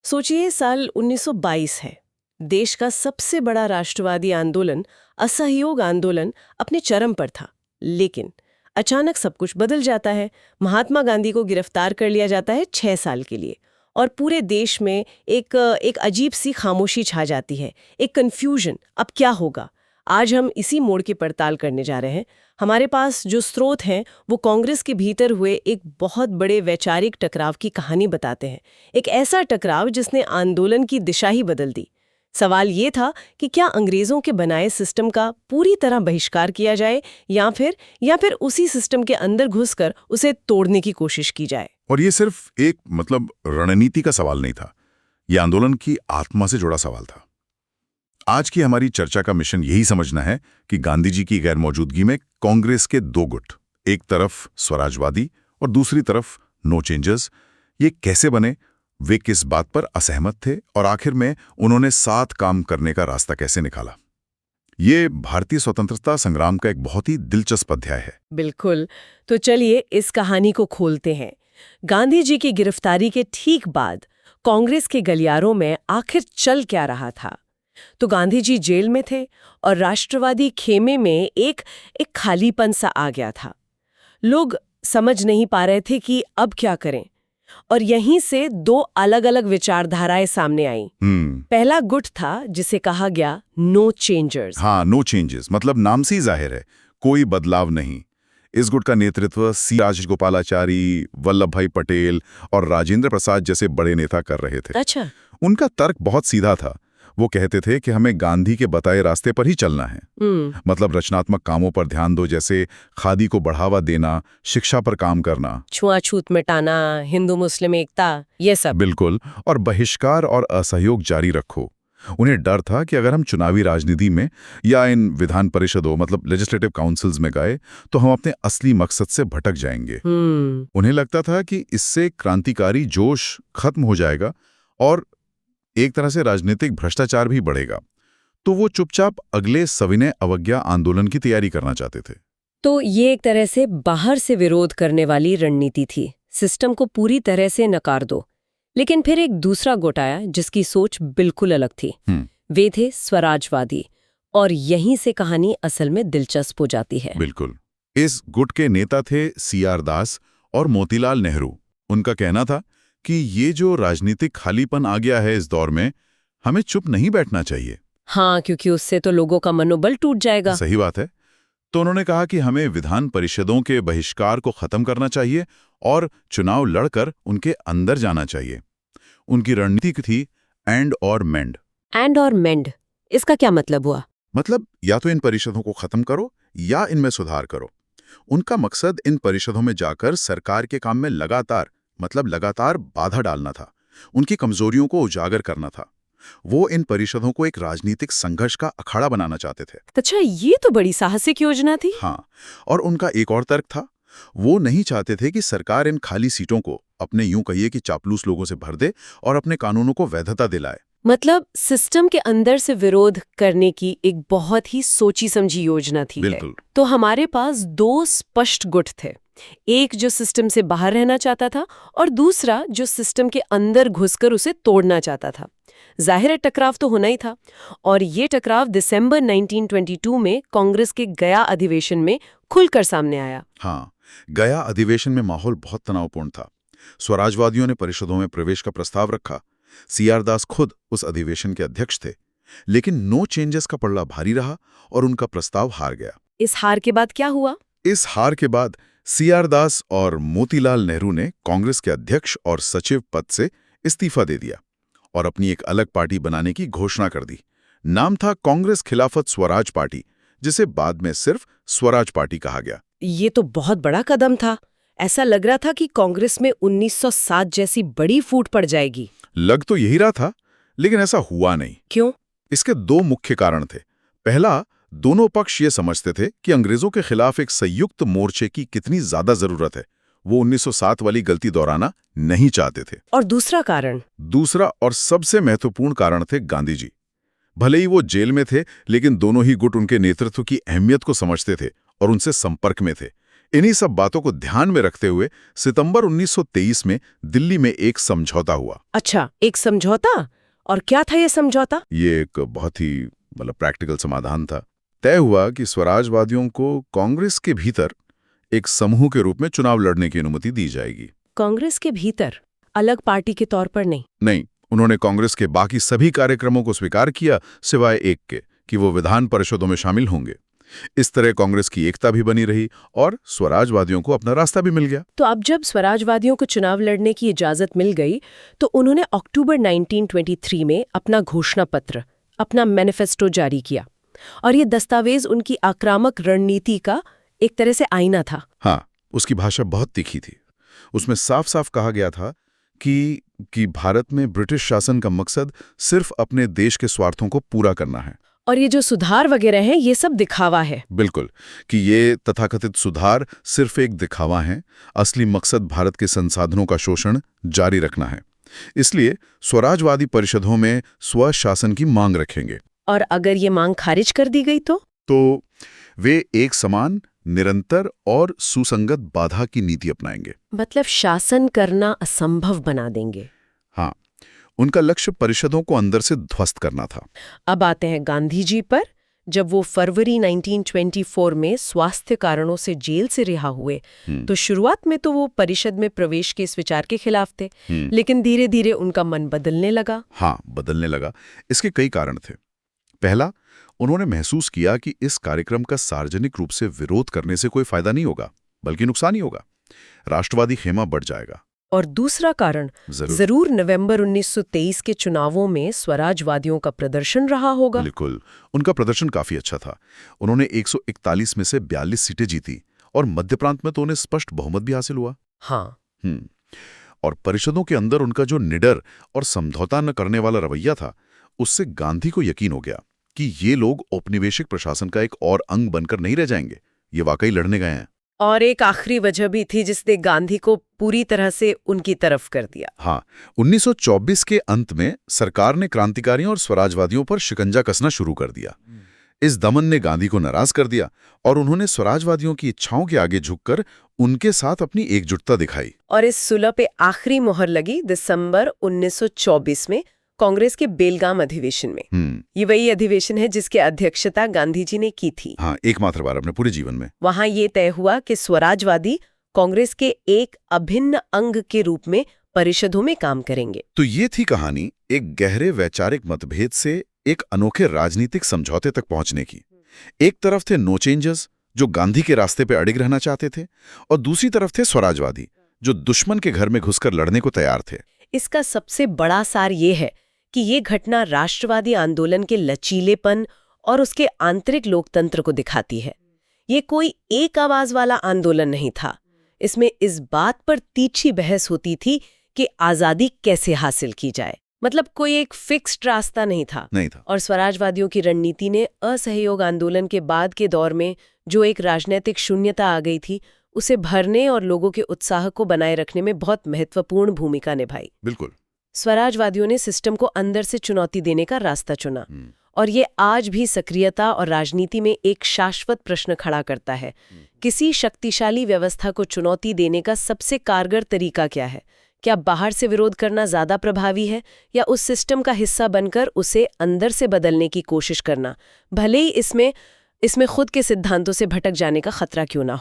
सोचिए साल 1922 है। देश का सबसे बड़ा राष्ट्रवादी आंदोलन, असहयोग आंदोलन अपने चरम पर था। लेकिन अचानक सब कुछ बदल जाता है। महात्मा गांधी को गिरफ्तार कर लिया जाता है 6 साल के लिए। और पूरे देश में एक अजीब सी खामोशी छा जाती है, एक कन्फ्यूजन। अब क्या होगा? आज हम इसी मोड़ की पड़ताल करने जा रहे हैं। हमारे पास जो स्रोत हैं वो कांग्रेस के भीतर हुए एक बहुत बड़े वैचारिक टकराव की कहानी बताते हैं। एक ऐसा टकराव जिसने आंदोलन की दिशा ही बदल दी। सवाल ये था कि क्या अंग्रेजों के बनाए सिस्टम का पूरी तरह बहिष्कार किया जाए या फिर उसी सिस्टम के अंदर घुसकर उसे तोड़ने की कोशिश की जाए। और ये सिर्फ एक रणनीति का सवाल नहीं था, ये आंदोलन की आत्मा से जुड़ा सवाल था। आज की हमारी चर्चा का मिशन यही समझना है कि गांधी जी की गैरमौजूदगी में कांग्रेस के दो गुट, एक तरफ स्वराजवादी और दूसरी तरफ नो चेंजर्स, ये कैसे बने, वे किस बात पर असहमत थे और आखिर में उन्होंने साथ काम करने का रास्ता कैसे निकाला। ये भारतीय स्वतंत्रता संग्राम का एक बहुत ही दिलचस्प अध्याय है। बिल्कुल। तो चलिए इस कहानी को खोलते हैं। गांधी जी की गिरफ्तारी के ठीक बाद कांग्रेस के गलियारों में आखिर चल क्या रहा था? तो गांधी जी जेल में थे और राष्ट्रवादी खेमे में एक खालीपन सा आ गया था। लोग समझ नहीं पा रहे थे कि अब क्या करें। और यहीं से दो अलग अलग विचारधाराएं सामने आईं। पहला गुट था जिसे कहा गया नो चेंजर्स। हाँ, नो चेंजेस मतलब नाम से ही जाहिर है, कोई बदलाव नहीं। इस गुट का नेतृत्व सी राजगोपालाचारी, वल्लभ भाई पटेल और राजेंद्र प्रसाद जैसे बड़े नेता कर रहे थे। अच्छा। उनका तर्क बहुत सीधा था। वो कहते थे कि हमें गांधी के बताए रास्ते पर ही चलना है। मतलब रचनात्मक कामों पर ध्यान दो, जैसे खादी को बढ़ावा देना, शिक्षा पर काम करना, छुआछूत मिटाना, हिंदू मुस्लिम एकता, ये सब। बिल्कुल। और बहिष्कार और असहयोग जारी रखो। उन्हें डर था कि अगर हम चुनावी राजनीति में या इन विधान परिषदों मतलब लेजिस्लेटिव काउंसिल्स में गए तो हम अपने असली मकसद से भटक जाएंगे। उन्हें लगता था कि इससे क्रांतिकारी जोश खत्म हो जाएगा और एक तरह से राजनीतिक भ्रष्टाचार भी बढ़ेगा। तो वो चुपचाप अगले सविनय अवज्ञा आंदोलन की तैयारी करना चाहते थे। तो ये एक तरह से बाहर से विरोध करने वाली रणनीति थी, सिस्टम को पूरी तरह से नकार दो। लेकिन फिर एक दूसरा गुट आया जिसकी सोच बिल्कुल अलग थी। वे थे स्वराजवादी। और यहीं से कहानी असल में दिलचस्प हो जाती है। बिल्कुल। इस गुट के नेता थे CR दास और मोतीलाल नेहरू। उनका कहना था कि ये जो राजनीतिक खालीपन आ गया है इस दौर में, हमें चुप नहीं बैठना चाहिए। हाँ, क्योंकि उससे तो लोगों का मनोबल टूट जाएगा। सही बात है। तो उन्होंने कहा कि हमें विधान परिषदों के बहिष्कार को खत्म करना चाहिए और चुनाव लड़कर उनके अंदर जाना चाहिए। उनकी रणनीति थी एंड और मेंड। एंड और मेंड, इसका क्या मतलब हुआ? मतलब या तो इन परिषदों को खत्म करो या इनमें सुधार करो। उनका मकसद इन परिषदों में जाकर सरकार के काम में लगातार बाधा डालना था, उनकी कमजोरियों को उजागर करना था। वो इन परिषदों को एक राजनीतिक संघर्ष का अखाड़ा बनाना चाहते थे। अच्छा, ये तो बड़ी साहसिक योजना थी। हाँ, और उनका एक और तर्क था, वो नहीं चाहते थे कि सरकार इन खाली सीटों को अपने यूं कहिए कि चापलूस लोगों से भर दे और अपने कानूनों को वैधता दिलाए। मतलब सिस्टम के अंदर से विरोध करने की एक बहुत ही सोची समझी योजना थी। बिल्कुल। तो हमारे पास दो स्पष्ट गुट थे, एक जो सिस्टम से बाहर रहना चाहता था और दूसरा जो सिस्टम के अंदर घुसकर उसे तोड़ना चाहता था। जाहिर है टकराव तो होना ही था। और ये टकराव दिसंबर 1922 में कांग्रेस के गया अधिवेशन में खुलकर सामने आया। हाँ, गया अधिवेशन में माहौल बहुत तनावपूर्ण था। स्वराजवादियों ने परिषदों में प्रवेश का प्रस्ताव रखा। CR दास खुद उस अधिवेशन के अध्यक्ष थे, लेकिन नो चेंजेस का पलड़ा भारी रहा और उनका प्रस्ताव हार गया। इस हार के बाद क्या हुआ? इस हार के बाद CR दास और मोतीलाल नेहरू ने कांग्रेस के अध्यक्ष और सचिव पद से इस्तीफा दे दिया और अपनी एक अलग पार्टी बनाने की घोषणा कर दी। नाम था कांग्रेस खिलाफत स्वराज पार्टी, जिसे बाद में सिर्फ स्वराज पार्टी कहा गया। ये तो बहुत बड़ा कदम था। ऐसा लग रहा था कि कांग्रेस में 1907 जैसी बड़ी फूट पड़ जाएगी। लग तो यही रहा था, लेकिन ऐसा हुआ नहीं। क्यों? इसके दो मुख्य कारण थे। पहला, दोनों पक्ष ये समझते थे कि अंग्रेजों के खिलाफ एक संयुक्त मोर्चे की कितनी ज्यादा जरूरत है। वो 1907 वाली गलती दोहराना नहीं चाहते थे। और दूसरा कारण? दूसरा और सबसे महत्वपूर्ण कारण थे गांधी जी। भले ही वो जेल में थे, लेकिन दोनों ही गुट उनके नेतृत्व की अहमियत को समझते थे और उनसे संपर्क में थे। इन्हीं सब बातों को ध्यान में रखते हुए सितंबर 1923 में दिल्ली में एक समझौता हुआ। अच्छा, एक समझौता? और क्या था ये समझौता? ये एक बहुत ही प्रैक्टिकल समाधान था। तय हुआ कि स्वराजवादियों को कांग्रेस के भीतर एक समूह के रूप में चुनाव लड़ने की अनुमति दी जाएगी। कांग्रेस के भीतर, अलग पार्टी के तौर पर नहीं? नहीं, उन्होंने कांग्रेस के बाकी सभी कार्यक्रमों को स्वीकार किया सिवाय एक के कि वो विधान परिषदों में शामिल होंगे। इस तरह कांग्रेस की एकता भी बनी रही और स्वराजवादियों को अपना रास्ता भी मिल गया। तो अब जब स्वराजवादियों को चुनाव लड़ने की इजाजत मिल गई तो उन्होंने अक्टूबर 1923 में अपना घोषणा पत्र, अपना मैनिफेस्टो जारी किया। और ये दस्तावेज उनकी आक्रामक रणनीति का एक तरह से आईना था। हाँ, उसकी भाषा बहुत तीखी थी। उसमें साफ साफ कहा गया था कि भारत में ब्रिटिश शासन का मकसद सिर्फ अपने देश के स्वार्थों को पूरा करना है। और ये जो सुधार वगैरह हैं, ये सब दिखावा है। बिल्कुल, कि ये तथाकथित सुधार सिर्फ एक दिखावा है। असली मकसद भारत के संसाधनों का शोषण जारी रखना है। इसलिए स्वराजवादी परिषदों में स्वशासन की मांग रखेंगे। और अगर ये मांग खारिज कर दी गई तो वे एक समान, निरंतर और सुसंगत बाधा की नीति अपनाएंगे। मतलब शासन करना असंभव बना देंगे। हाँ, उनका लक्ष्य परिषदों को अंदर से ध्वस्त करना था। अब आते हैं गांधी जी पर। जब वो फरवरी 1924 में स्वास्थ्य कारणों से जेल से रिहा हुए तो शुरुआत में तो वो परिषद में प्रवेश के इस विचार के खिलाफ थे, लेकिन धीरे धीरे उनका मन बदलने लगा। हाँ, बदलने लगा। इसके कई कारण थे। पहला, उन्होंने महसूस किया कि इस कार्यक्रम का सार्वजनिक रूप से विरोध करने से कोई फायदा नहीं होगा, बल्कि नुकसान ही होगा। राष्ट्रवादी खेमा बढ़ जाएगा। और दूसरा कारण जरूर नवंबर 1923 के चुनावों में स्वराजवादियों का प्रदर्शन रहा होगा। बिल्कुल, उनका प्रदर्शन काफी अच्छा था। उन्होंने 141 में से 42 सीटें जीती और मध्य प्रांत में तो उन्हें स्पष्ट बहुमत भी हासिल हुआ। हाँ। और परिषदों के अंदर उनका जो निडर और समझौता न करने वाला रवैया था, उससे गांधी को यकीन हो गया कि ये लोग औपनिवेशिक प्रशासन का एक और अंग बनकर नहीं रह जाएंगे, ये वाकई लड़ने गए हैं। और एक आखिरी वजह भी थी जिसने गांधी को पूरी तरह से उनकी तरफ कर दिया। हाँ, 1924 के अंत में सरकार ने क्रांतिकारियों और स्वराजवादियों पर शिकंजा कसना शुरू कर दिया। इस दमन ने गांधी को नाराज कर दिया और उन्होंने स्वराजवादियों की इच्छाओं के आगे झुककर उनके साथ अपनी एकजुटता दिखाई। और इस सुलह पे आखिरी मोहर लगी दिसंबर 1924 में कांग्रेस के बेलगाम अधिवेशन में। ये वही अधिवेशन है जिसकी अध्यक्षता गांधी जी ने की थी। हाँ, एकमात्र बार अपने पूरे जीवन में। वहां ये तय हुआ कि स्वराजवादी कांग्रेस के एक अभिन्न अंग के रूप में परिषदों में काम करेंगे। तो ये थी कहानी एक गहरे वैचारिक मतभेद से एक अनोखे राजनीतिक समझौते तक पहुंचने की। एक तरफ थे नो चेंजर्स, जो गांधी के रास्ते पे अड़िग रहना चाहते थे, और दूसरी तरफ थे स्वराजवादी, जो दुश्मन के घर में घुसकर लड़ने को तैयार थे। इसका सबसे बड़ा सार ये है कि ये घटना राष्ट्रवादी आंदोलन के लचीलेपन और उसके आंतरिक लोकतंत्र को दिखाती है। ये कोई एक आवाज वाला आंदोलन नहीं था। इसमें इस बात पर तीखी बहस होती थी कि आजादी कैसे हासिल की जाए। मतलब कोई एक फिक्स्ड रास्ता नहीं था। और स्वराजवादियों की रणनीति ने असहयोग आंदोलन के बाद के दौर में जो एक राजनीतिक शून्यता आ गई थी, उसे भरने और लोगों के उत्साह को बनाए रखने में बहुत महत्वपूर्ण भूमिका निभाई। बिल्कुल, स्वराजवादियों ने सिस्टम को अंदर से चुनौती देने का रास्ता चुना। और ये आज भी सक्रियता और राजनीति में एक शाश्वत प्रश्न खड़ा करता है। किसी शक्तिशाली व्यवस्था को चुनौती देने का सबसे कारगर तरीका क्या है? क्या बाहर से विरोध करना ज्यादा प्रभावी है या उस सिस्टम का हिस्सा बनकर उसे अंदर से बदलने की कोशिश करना, भले ही इसमें खुद के सिद्धांतों से भटक जाने का खतरा क्यों ना हो?